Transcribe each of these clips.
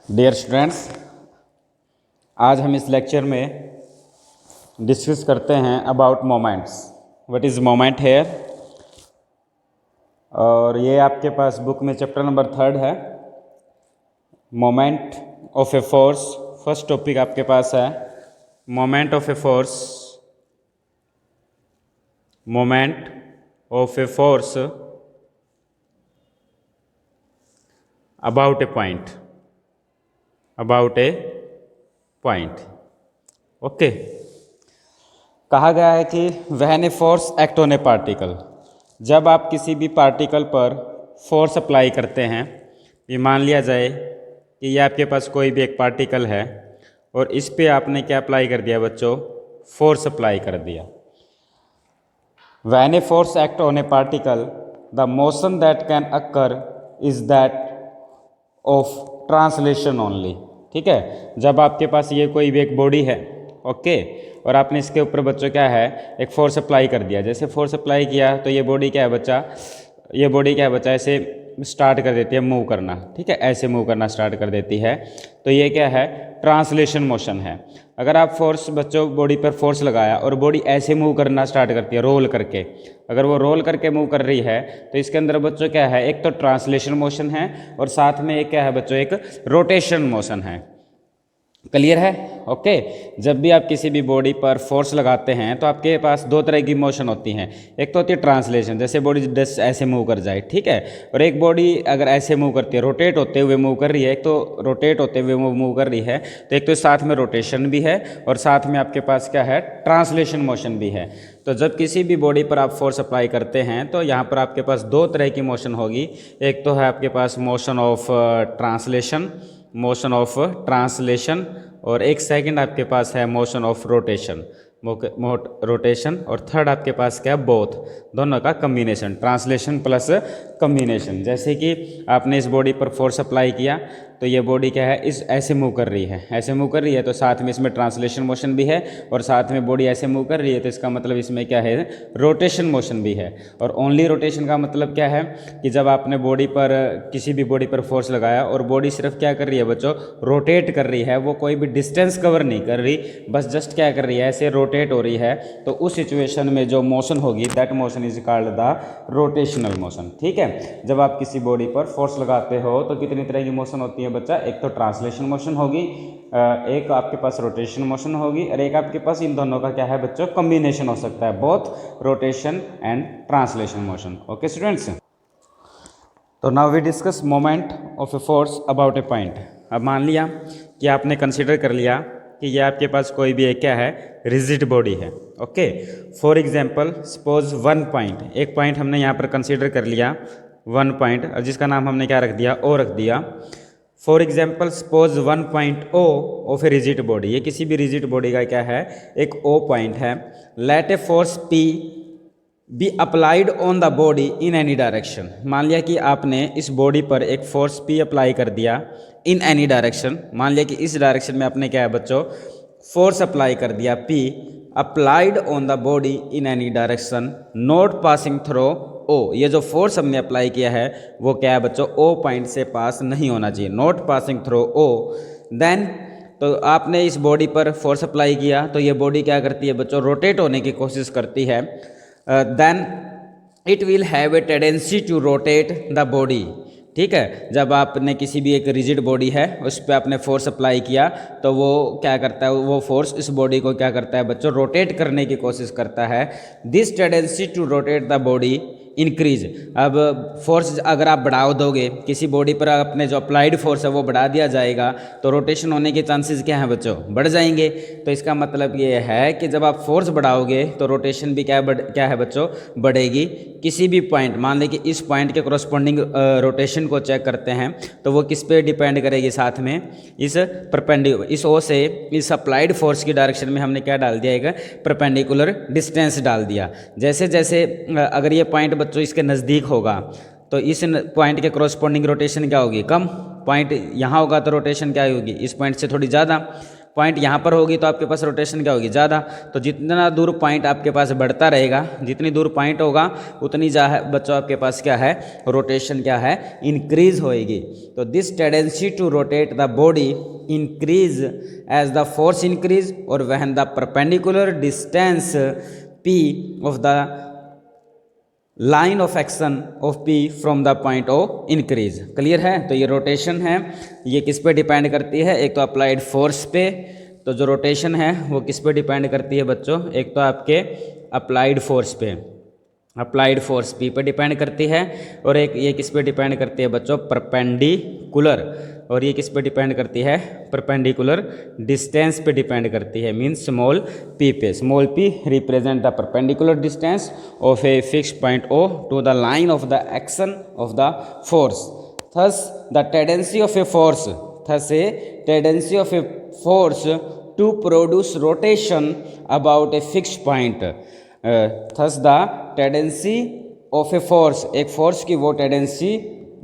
Dear students, आज हम इस लेक्चर में डिस्कस करते हैं about moments. What is moment here. और ये आपके पास बुक में चैप्टर नंबर 3 है, moment of a force. First topic आपके पास है moment of a force. Moment of a force about a point. About a point. Okay, कहा गया है कि when a force act on a particle, जब आप किसी भी पार्टिकल पर फोर्स अप्लाई करते हैं, ये मान लिया जाए कि ये आपके पास कोई भी एक पार्टिकल है और इस पे आपने क्या अप्लाई कर दिया बच्चों, फोर्स अप्लाई कर दिया। When a force act on a particle, the motion that can occur is that of translation only. ठीक है, जब आपके पास ये कोई भी एक बॉडी है, ओके, और आपने इसके ऊपर बच्चों क्या है, एक फोर्स अप्लाई कर दिया। जैसे फोर्स अप्लाई किया तो ये बॉडी क्या है बच्चा, ये बॉडी क्या है बच्चा, ऐसे स्टार्ट कर देती है मूव करना। ठीक है, ऐसे मूव करना स्टार्ट कर देती है, तो ये क्या है, ट्रांसलेशन मोशन है। अगर आप फोर्स बच्चों बॉडी पर फोर्स लगाया और बॉडी ऐसे मूव करना स्टार्ट करती है रोल करके, अगर वो रोल करके मूव कर रही है तो इसके अंदर बच्चों क्या है, एक तो ट्रांसलेशन मोशन है और साथ में एक क्या है बच्चों, एक रोटेशन मोशन है। क्लियर है? ओके। जब भी आप किसी भी बॉडी पर फोर्स लगाते हैं तो आपके पास दो तरह की मोशन होती हैं। एक तो होती है ट्रांसलेशन, जैसे बॉडी जस्ट ऐसे मूव कर जाए, ठीक है, और एक बॉडी अगर ऐसे मूव करती है, रोटेट होते हुए मूव कर रही है। एक तो रोटेट होते हुए मूव कर रही है, तो एक तो साथ में रोटेशन भी है और साथ में आपके पास क्या है, ट्रांसलेशन मोशन भी है। तो जब किसी भी बॉडी पर आप फोर्स अप्लाई करते हैं तो यहाँ पर आपके पास दो तरह की मोशन होगी। एक तो है आपके पास motion of translation, motion of translation, और एक सेकंड आपके पास है मोशन ऑफ रोटेशन, रोटेशन, और थर्ड आपके पास क्या है, बोथ, दोनों का कम्बिनेशन, ट्रांसलेशन प्लस कम्बिनेशन। जैसे कि आपने इस बॉडी पर फोर्स अप्लाई किया तो ये बॉडी क्या है, इस ऐसे मूव कर रही है, ऐसे मूव कर रही है, तो साथ में इसमें ट्रांसलेशन मोशन भी है और साथ में बॉडी ऐसे मूव कर रही है, तो इसका मतलब इसमें क्या है, रोटेशन मोशन भी है। और ओनली रोटेशन का मतलब क्या है कि जब आपने बॉडी पर, किसी भी बॉडी पर फोर्स लगाया और बॉडी सिर्फ क्या कर रही है बच्चों, रोटेट कर रही है, वो कोई भी डिस्टेंस कवर नहीं कर रही, बस जस्ट क्या कर रही है, ऐसे रोटेट हो रही है, तो उस सिचुएशन में जो मोशन होगी that motion is called the rotational motion. ठीक है, जब आप किसी बॉडी पर फोर्स लगाते हो तो कितनी तरह की मोशन होती है बच्चा, एक तो ट्रांसलेशन मोशन होगी, एक आपके पास रोटेशन मोशन होगी, और एक आपके पास इन दोनों का क्या है बच्चों, कॉम्बिनेशन हो सकता है, both rotation and translation motion. Okay students, तो now we discuss moment of a force about a point. अब मान लिया कि आपने कंसीडर कर लिया कि ये आपके पास कोई भी एक क्या है, रिजिड बॉडी है। Okay, for example suppose one point, एक पॉइंट हमने यहाँ पर कंसीडर कर लिया, वन पॉइंट, और जिसका नाम हमने क्या रख दिया, ओ रख दिया। For example suppose one point O of a rigid body, ये किसी भी रिजिड बॉडी का क्या है, एक ओ पॉइंट है। Let a force P be applied on the body in any direction. मान लिया कि आपने इस बॉडी पर एक फोर्स पी अप्लाई कर दिया इन एनी डायरेक्शन। मान लिया कि इस डायरेक्शन में आपने क्या है बच्चों, फोर्स अप्लाई कर दिया P, applied on the body in any direction, not passing through O. ये जो फोर्स हमने अप्लाई किया है वो क्या है बच्चों, ओ पॉइंट से पास नहीं होना चाहिए, not passing through O. Then तो आपने इस बॉडी पर फोर्स अप्लाई किया तो ये बॉडी क्या करती है बच्चों, रोटेट होने की कोशिश करती है। Then it will have a tendency to rotate the body. ठीक है, जब आपने किसी भी एक रिजिड बॉडी है उस पर आपने फोर्स अप्लाई किया तो वो क्या करता है, वो फोर्स इस बॉडी को क्या करता है बच्चों, रोटेट करने की कोशिश करता है। This tendency to rotate the body increase. अब फोर्स अगर आप बढ़ाव दोगे किसी बॉडी पर, अपने जो अप्लाइड फोर्स है वो बढ़ा दिया जाएगा तो रोटेशन होने के चांसेस क्या हैं बच्चों, बढ़ जाएंगे। तो इसका मतलब ये है कि जब आप फोर्स बढ़ाओगे तो रोटेशन भी क्या है बच्चों, बढ़ेगी। किसी भी पॉइंट, मान लें कि इस पॉइंट के करस्पॉन्डिंग रोटेशन को चेक करते हैं तो वो किस पे डिपेंड करेगी, साथ में इस परपेंडिकुलर, इस ओ से इस अप्लाइड फोर्स की डायरेक्शन में हमने क्या डाल दिया, एक परपेंडिकुलर डिस्टेंस डाल दिया। जैसे जैसे अगर ये पॉइंट बच्चों इसके नज़दीक होगा तो इस पॉइंट के करस्पॉन्डिंग रोटेशन क्या होगी, कम। पॉइंट यहाँ होगा तो रोटेशन क्या होगी, इस पॉइंट से थोड़ी ज़्यादा। पॉइंट यहाँ पर होगी तो आपके पास रोटेशन क्या होगी, ज़्यादा। तो जितना दूर पॉइंट आपके पास बढ़ता रहेगा, जितनी दूर पॉइंट होगा उतनी बच्चों आपके पास क्या है, रोटेशन क्या है, इंक्रीज होएगी। तो this tendency to rotate the body increase as the force increase और when the perpendicular distance p of the line of action of P from the point O increase. Clear है। तो ये rotation है, ये किस पे डिपेंड करती है, एक तो अप्लाइड फोर्स पे। तो जो रोटेशन है वो किस पे डिपेंड करती है बच्चों, एक तो आपके अप्लाइड फोर्स पे, अप्लाइड फोर्स P पे डिपेंड करती है, और एक ये किस पे डिपेंड करती है बच्चों, परपेंडिकुलर। और ये किस पे डिपेंड करती है, परपेंडिकुलर डिस्टेंस पे डिपेंड करती है, मीन्स स्मॉल p पे। Small p represent the perpendicular distance of a fix point O to the line of the action of the force. Thus the tendency of a force, thus a tendency of a force to produce rotation about a fix point. Thus the tendency of a force, एक force की वो tendency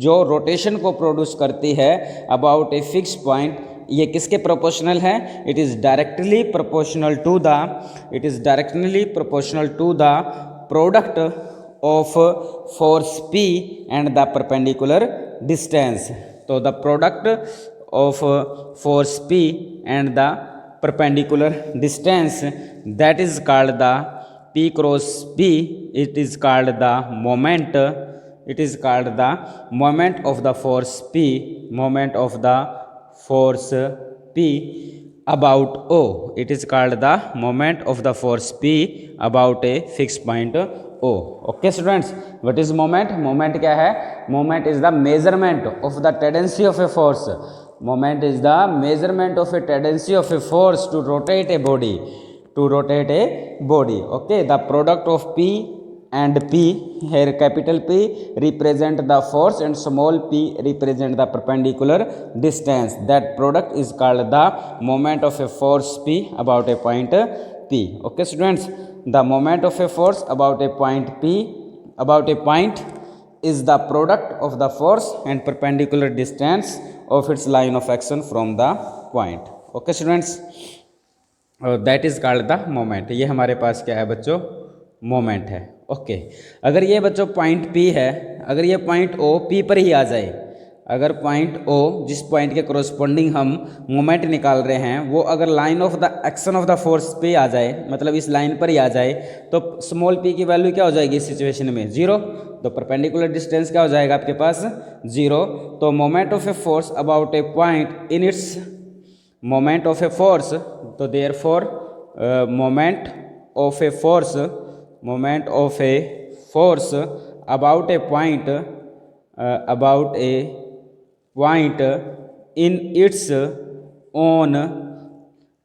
जो rotation को produce करती है about a fix point, ये किसके proportional है, it is directly proportional to the, it is directly proportional to the product of force P and the perpendicular distance. तो the product of force P and the perpendicular distance, that is called the P cross P, it is called the moment, it is called the moment of the force P, moment of the force P about O, it is called the moment of the force P about a fixed point O. Okay students, what is moment? Moment क्या है, moment is the measurement of the tendency of a force, moment is the measurement of a tendency of a force to rotate a body, to rotate a body. Okay, the product of P and P, here capital P represent the force and small p represent the perpendicular distance. That product is called the moment of a force P about a point P. Okay students, the moment of a force about a point P, about a point, is the product of the force and perpendicular distance of its line of action from the point. Okay students, that is called the moment. ये हमारे पास क्या है बच्चों, moment है। Okay, अगर ये बच्चों point P है, अगर ये पॉइंट O P पर ही आ जाए, अगर पॉइंट O जिस पॉइंट के कोरोस्पोंडिंग हम मोमेंट निकाल रहे हैं वो अगर line of the action of the force पे आ जाए, मतलब इस लाइन पर ही आ जाए, तो स्मॉल p की वैल्यू क्या हो जाएगी इस सिचुएशन में, 0। तो परपेंडिकुलर डिस्टेंस क्या हो जाएगा आपके पास, 0। तो moment of a force about a point in its, moment of a force, तो therefore moment of a force, moment of a force about a point, about a point in its own,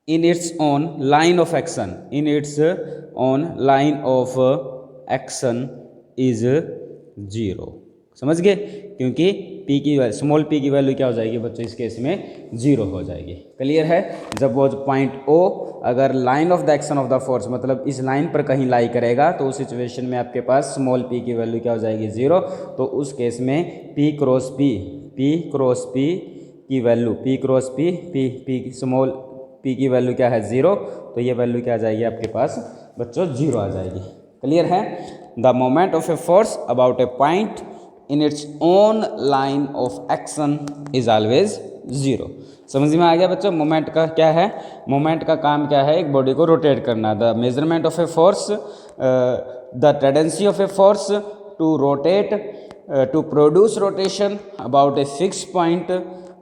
in its own line of action, in its own line of action is 0। समझ गए, क्योंकि p की value, small p की value क्या हो जाएगी बच्चों इस केस में, 0 हो जाएगी। क्लियर है। जब वो पॉइंट O अगर line of the action of the force, मतलब इस लाइन पर कहीं लाई करेगा, तो उस सिचुएशन में आपके पास स्मॉल p की वैल्यू क्या हो जाएगी, 0। तो उस केस में p cross p, p cross p की value, p cross p, p small p की वैल्यू क्या है, 0। तो ये वैल्यू क्या आ जाएगी आपके पास बच्चों, 0 आ जाएगी। क्लियर है। The moment of a force about a point in its own line of action is always 0। समझ में आ गया बच्चों। मोमेंट का क्या है, मोमेंट का काम क्या है, एक बॉडी को रोटेट करना। The measurement of a force, the tendency of a force to rotate, to produce rotation about a fix point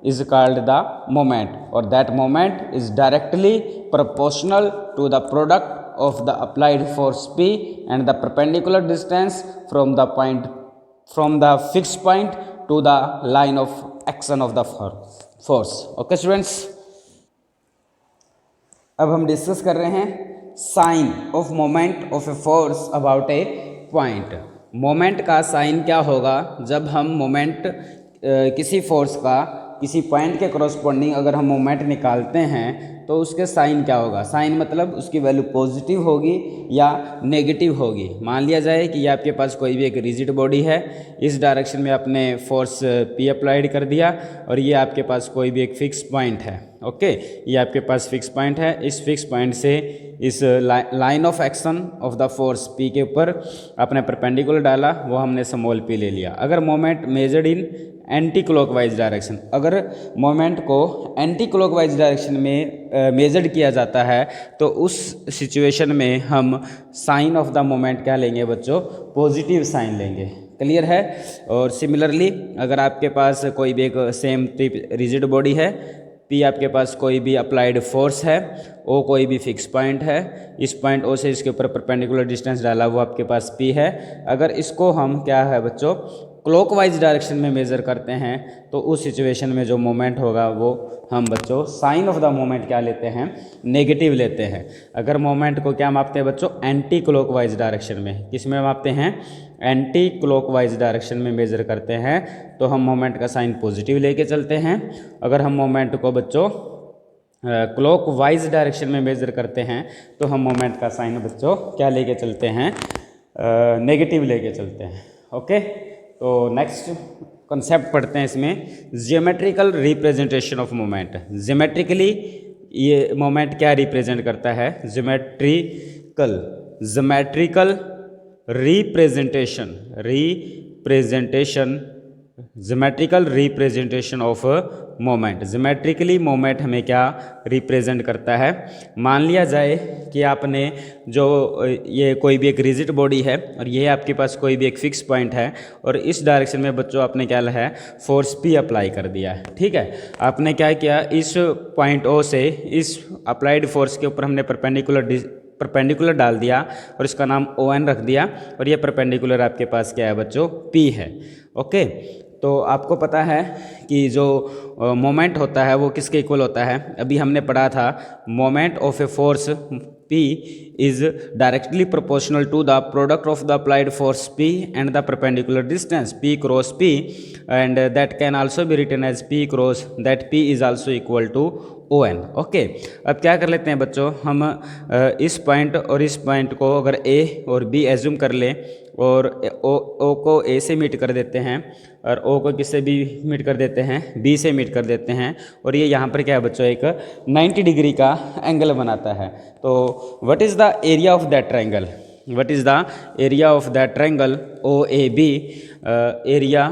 is called the moment, or that moment is directly proportional to the product of the applied force P and the perpendicular distance from the point, from the fixed point to the line of action of the force. Okay students, अब हम discuss कर रहे हैं sign of moment of a force about a point. Moment का sign क्या होगा जब हम मोमेंट किसी फोर्स का किसी पॉइंट के करस्पॉन्डिंग अगर हम मोमेंट निकालते हैं तो उसके साइन क्या होगा। साइन मतलब उसकी वैल्यू पॉजिटिव होगी या नेगेटिव होगी। मान लिया जाए कि ये आपके पास कोई भी एक रिजिड बॉडी है, इस डायरेक्शन में आपने फोर्स P अप्लाइड कर दिया और ये आपके पास कोई भी एक फिक्स पॉइंट है। ओके, ये आपके पास फिक्स पॉइंट है। इस फिक्स पॉइंट से इस line of action of the force P के ऊपर आपने परपेंडिकुलर डाला, वो हमने स्मॉल p ले लिया। अगर moment measured in anti clockwise direction, अगर मोमेंट को एंटी क्लॉकवाइज डायरेक्शन में मेजर्ड किया जाता है तो उस सिचुएशन में हम साइन ऑफ द मोमेंट क्या लेंगे बच्चों, पॉजिटिव साइन लेंगे। क्लियर है। और सिमिलरली अगर आपके पास कोई भी एक सेम टाइप रिजिड बॉडी है, P आपके पास कोई भी अप्लाइड फोर्स है, O कोई भी फिक्स पॉइंट है, इस पॉइंट O से इसके ऊपर परपेंडिकुलर डिस्टेंस डाला वो आपके पास P है। अगर इसको हम क्या है बच्चों क्लॉकवाइज डायरेक्शन में मेज़र करते हैं तो उस सिचुएशन में जो मोमेंट होगा वो हम बच्चों साइन ऑफ द मोमेंट क्या लेते हैं, नेगेटिव लेते हैं। अगर मोमेंट को क्या मापते हैं बच्चों, एंटी क्लॉकवाइज डायरेक्शन में, किस में मापते हैं, एंटी क्लॉकवाइज डायरेक्शन में मेज़र करते हैं तो हम मोमेंट का साइन पॉजिटिव लेके चलते हैं। अगर हम मोमेंट को बच्चों क्लॉकवाइज डायरेक्शन में मेज़र करते हैं तो हम मोमेंट का साइन बच्चों क्या लेके चलते हैं, नेगेटिव लेके चलते हैं। ओके, तो नेक्स्ट कॉन्सेप्ट पढ़ते हैं इसमें, geometrical representation of moment. Geometrically ये मोमेंट क्या रिप्रेजेंट करता है, geometrical geometrical representation of moment. Geometrically moment हमें क्या रिप्रेजेंट करता है। मान लिया जाए कि आपने जो ये कोई भी एक रिजिड बॉडी है और ये आपके पास कोई भी एक फिक्स पॉइंट है और इस डायरेक्शन में बच्चों आपने क्या है फोर्स P अप्लाई कर दिया है। ठीक है, आपने क्या किया, इस पॉइंट O से इस अप्लाइड फोर्स के ऊपर हमने परपेंडिकुलर डाल दिया और इसका नाम ON रख दिया और ये परपेंडिकुलर आपके पास क्या है बच्चों, P है। ओके, तो आपको पता है कि जो मोमेंट होता है वो किसके इक्वल होता है। अभी हमने पढ़ा था moment of a force P is directly proportional to the product of the applied force P and the perpendicular distance P cross P, and that can also be written as P cross that P is also equal to ON। Okay, अब क्या कर लेते हैं बच्चों, हम इस point और इस पॉइंट को अगर A और B एज्यूम कर लें और O को A से मीट कर देते हैं और O को किससे भी मीट कर देते हैं, B से मीट कर देते हैं, और ये यहाँ पर क्या है बच्चों, एक 90 डिग्री का एंगल बनाता है। तो what is the area of that triangle, what is the area of that triangle OAB, area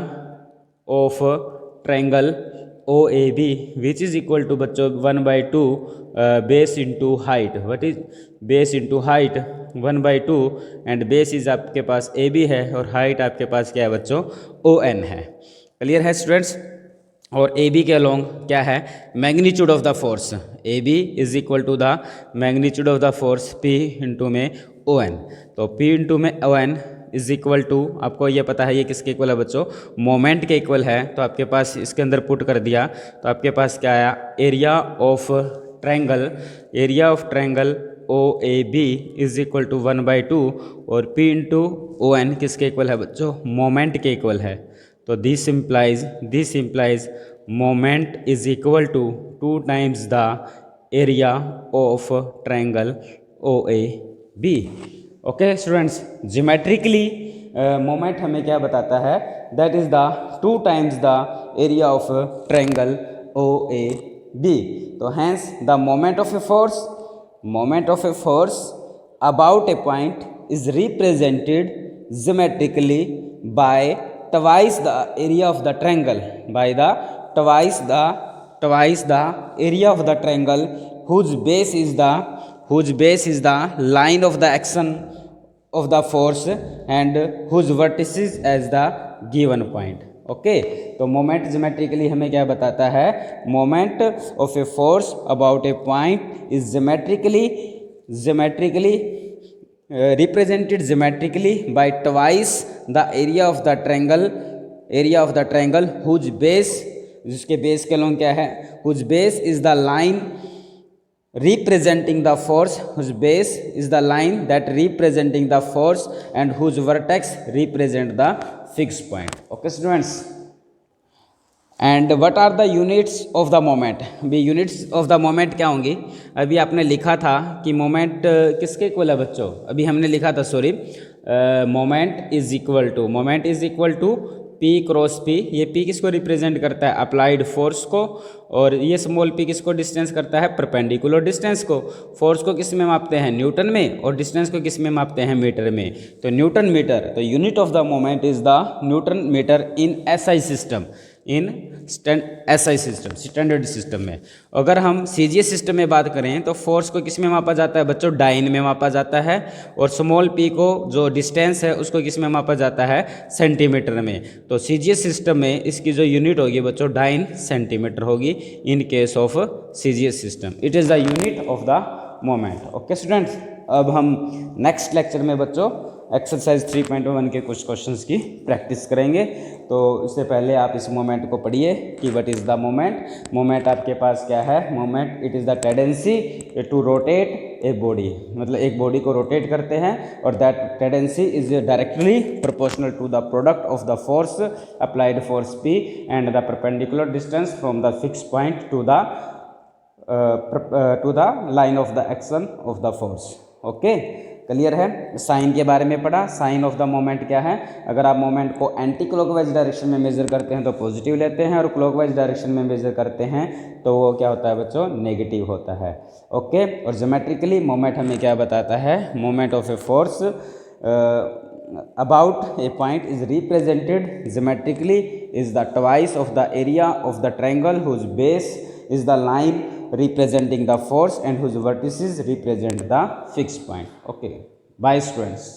of triangle OAB which is equal to बच्चों 1/2 base into height. What is base into height 1/2, and base is आपके पास AB है और height आपके पास क्या है बच्चों, ON है। क्लियर है स्टूडेंट्स। और AB के अलोंग क्या है, magnitude of the force, AB is equal to the magnitude of the force P into में ON। तो P इंटू में ON इज इक्वल टू, आपको ये पता है ये किसके इक्वल है बच्चों, मोमेंट के इक्वल है। तो आपके पास इसके अंदर पुट कर दिया तो आपके पास क्या आया, area of triangle, area of triangle OAB is equal to 1/2 और P इंटू ON किसके इक्वल है बच्चों, मोमेंट के इक्वल है। तो this implies moment is equal to 2 times the area of triangle OAB। Okay students, geometrically moment हमें क्या बताता है, that is the 2 times the area of triangle OAB। तो hence the moment of a force about a point is represented geometrically by twice the area of the triangle, by the twice the area of the triangle whose base is the line of the action of the force and whose vertices as the given point। Okay, तो moment geometrically हमें क्या बताता है, moment of a force about a point is geometrically represented geometrically by twice the area of the triangle whose base, जिसके base के लोग क्या है, whose base is the line representing the force, whose base is the line that representing the force and whose vertex represent the fixed point। okay students, and what are the units of the moment. भी units of the moment क्या होंगी, अभी आपने लिखा था कि moment किसके equal है बच्चों, अभी हमने लिखा था sorry, moment is equal to P cross P, ये P किसको रिप्रेजेंट करता है? अप्लाइड फोर्स को, और ये स्मॉल p किसको डिस्टेंस करता है? परपेंडिकुलर डिस्टेंस को। फोर्स को किस में मापते हैं? न्यूटन में, और डिस्टेंस को किस में मापते हैं? मीटर में। तो न्यूटन मीटर, तो unit of the moment is the newton metre in SI system, in SI system, standard system में। अगर हम सीजीएस सिस्टम में बात करें तो फोर्स को किस में मापा जाता है बच्चों? डाइन में मापा जाता है, और स्मॉल p को जो डिस्टेंस है उसको किस में मापा जाता है? सेंटीमीटर में। तो सीजीएस सिस्टम में इसकी जो यूनिट होगी बच्चों डाइन सेंटीमीटर होगी in case of CGS system. It is the unit of the moment. Okay students, अब हम नेक्स्ट लेक्चर में बच्चों एक्सरसाइज 3.1 के कुछ क्वेश्चंस की प्रैक्टिस करेंगे। तो इससे पहले आप इस मोमेंट को पढ़िए कि what is the moment. Moment आपके पास क्या है? Moment it is the tendency to rotate a body, मतलब एक बॉडी को रोटेट करते हैं, और that tendency is directly proportional to the product of the force applied force P and the perpendicular distance from the fix point to the line of the action of the force. Okay, clear है? Sign के बारे में पढ़ा। Sign of the moment क्या है? अगर आप moment को एंटी क्लॉकवाइज डायरेक्शन में मेजर करते हैं तो पॉजिटिव लेते हैं, और क्लॉकवाइज डायरेक्शन में मेजर करते हैं तो वो क्या होता है बच्चों? नेगेटिव होता है। ओके, और ज्योमेट्रिकली मोमेंट हमें क्या बताता है? Moment of a force about a point is represented geometrically is the twice of the area of the triangle whose base is the line representing the force and whose vertices represent the fixed point. Okay, bye students.